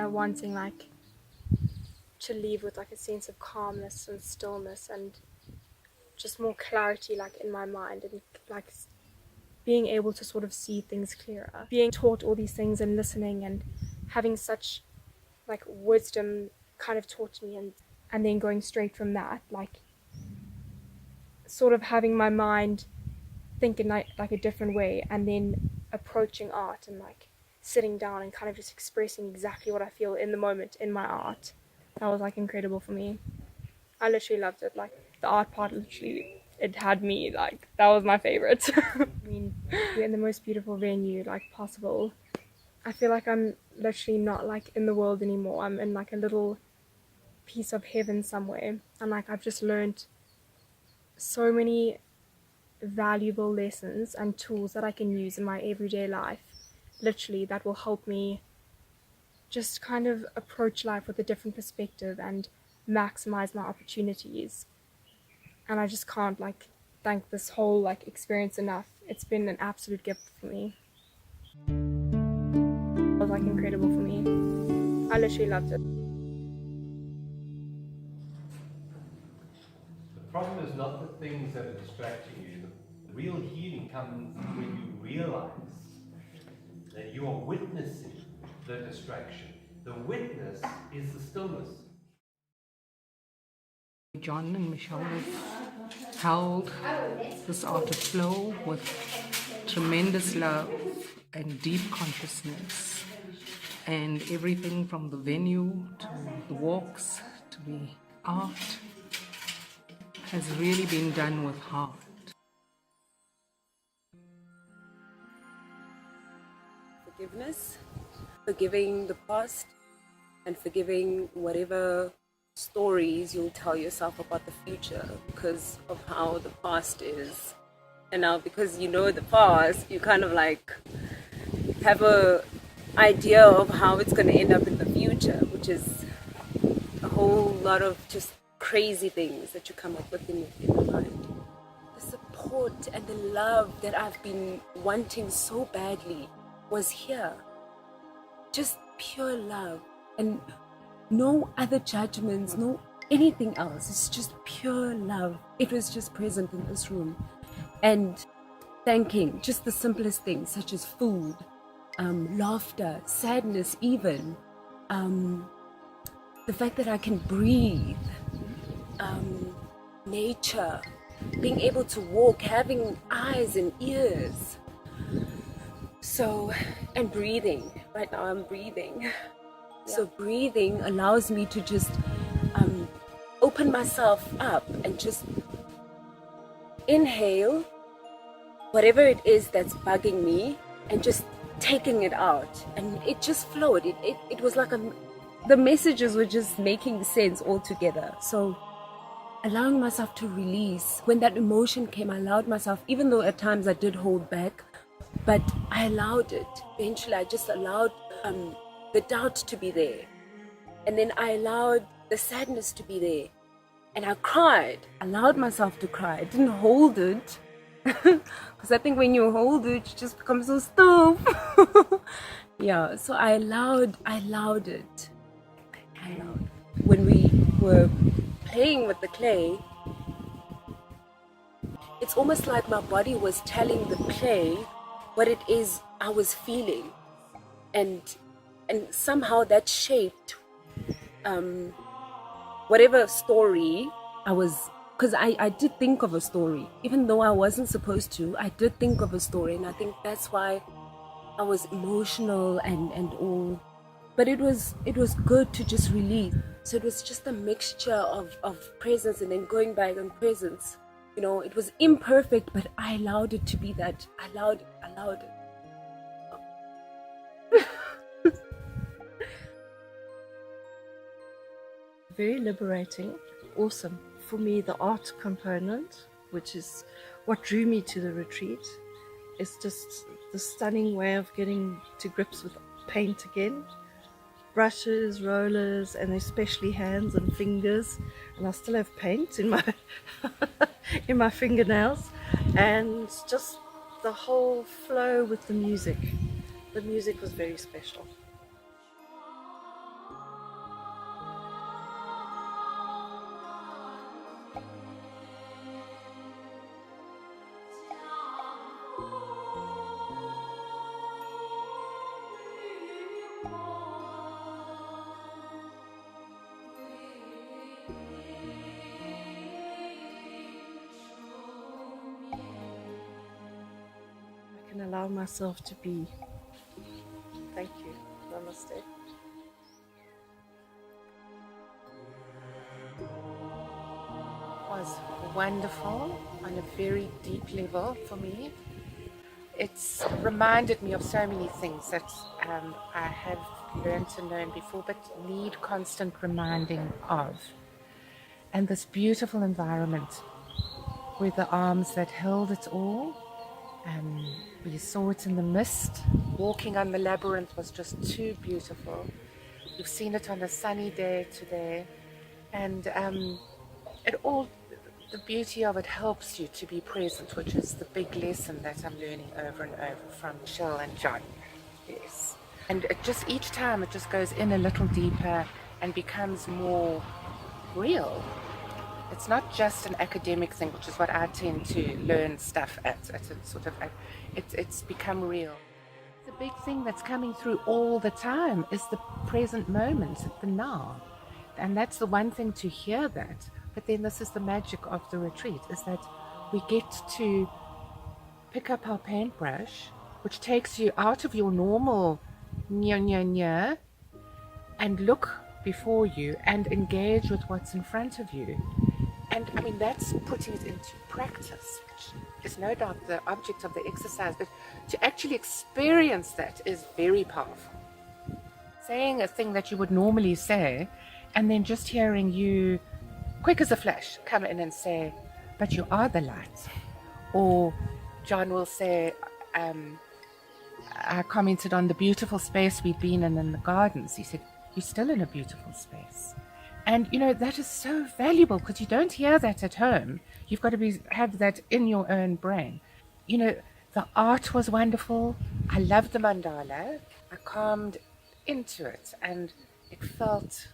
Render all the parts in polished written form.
of wanting like to leave with like a sense of calmness and stillness and just more clarity like in my mind, and like being able to sort of see things clearer. Being taught all these things and listening and having such like wisdom kind of taught me, and then going straight from that, like sort of having my mind think in like a different way, and then approaching art and like sitting down and kind of just expressing exactly what I feel in the moment in my art. That was like incredible for me. I literally loved it. Like the art part, literally, it had me like, that was my favorite. I mean, we're in the most beautiful venue like possible. I feel like I'm literally not like in the world anymore. I'm in like a little piece of heaven somewhere, and like I've just learned so many valuable lessons and tools that I can use in my everyday life, literally, that will help me just kind of approach life with a different perspective and maximize my opportunities. And I just can't like thank this whole like experience enough. It's been an absolute gift for me. It was like incredible for me. I literally loved it. The problem is not the things that are distracting you. The real healing comes when you realize that you are witnessing the distraction. The witness is the stillness. John and Michelle have held this art of flow with tremendous love and deep consciousness, and everything from the venue to the walks to the art has really been done with heart. Forgiveness, forgiving the past and forgiving whatever stories you'll tell yourself about the future because of how the past is. And now because you know the past, you kind of like have a idea of how it's going to end up in the future, which is a whole lot of just crazy things that you come up with in your mind. The support and the love that I've been wanting so badly was here. Just pure love and no other judgments, no anything else. It's just pure love. It was just present in this room. And thanking just the simplest things such as food, laughter, sadness even, the fact that I can breathe, nature, being able to walk, having eyes and ears. So, and breathing. Right now I'm breathing. Yeah. So breathing allows me to just open myself up and just inhale whatever it is that's bugging me and just taking it out. And it just flowed. It was like the messages were just making sense all together. So allowing myself to release. When that emotion came, I allowed myself, even though at times I did hold back, but I allowed it. Eventually, I just allowed the doubt to be there. And then I allowed the sadness to be there. And I cried. I allowed myself to cry. I didn't hold it. Because I think when you hold it, you just become so stiff. Yeah, so I allowed it. When we were playing with the clay, it's almost like my body was telling the clay what it is I was feeling, and somehow that shaped whatever story I was, because I did think of a story, even though I wasn't supposed to. I did think of a story, and I think that's why I was emotional and all. But it was good to just release. So it was just a mixture of presence and then going back on presence. You know, it was imperfect, but I allowed it to be that. I allowed it. Very liberating, awesome. For me, the art component, which is what drew me to the retreat, is just the stunning way of getting to grips with paint again. Brushes, rollers, and especially hands and fingers, and I still have paint in my in my fingernails, and just the whole flow with the music. The music was very special. can allow myself to be. Thank you. Namaste. Was wonderful on a very deep level for me. It's reminded me of so many things that I have learned and known before, but need constant reminding of. And this beautiful environment with the arms that held it all. We saw it in the mist. Walking on the labyrinth was just too beautiful. We've seen it on a sunny day today. And the beauty of it helps you to be present, which is the big lesson that I'm learning over and over from Michelle and John. Yes. And each time it just goes in a little deeper and becomes more real. It's not just an academic thing, which is what I tend to learn stuff at it's become real. The big thing that's coming through all the time is the present moment, the now. And that's the one thing to hear that. But then this is the magic of the retreat, is that we get to pick up our paintbrush, which takes you out of your normal nya, and look before you and engage with what's in front of you. And I mean, that's putting it into practice, which is no doubt the object of the exercise, but to actually experience that is very powerful. Saying a thing that you would normally say, and then just hearing you, quick as a flash, come in and say, but you are the light. Or John will say, I commented on the beautiful space we'd been in the gardens. He said, you're still in a beautiful space. And, that is so valuable because you don't hear that at home. You've got to have that in your own brain. The art was wonderful. I loved the mandala. I calmed into it and it felt,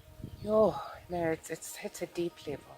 it's hit a deep level.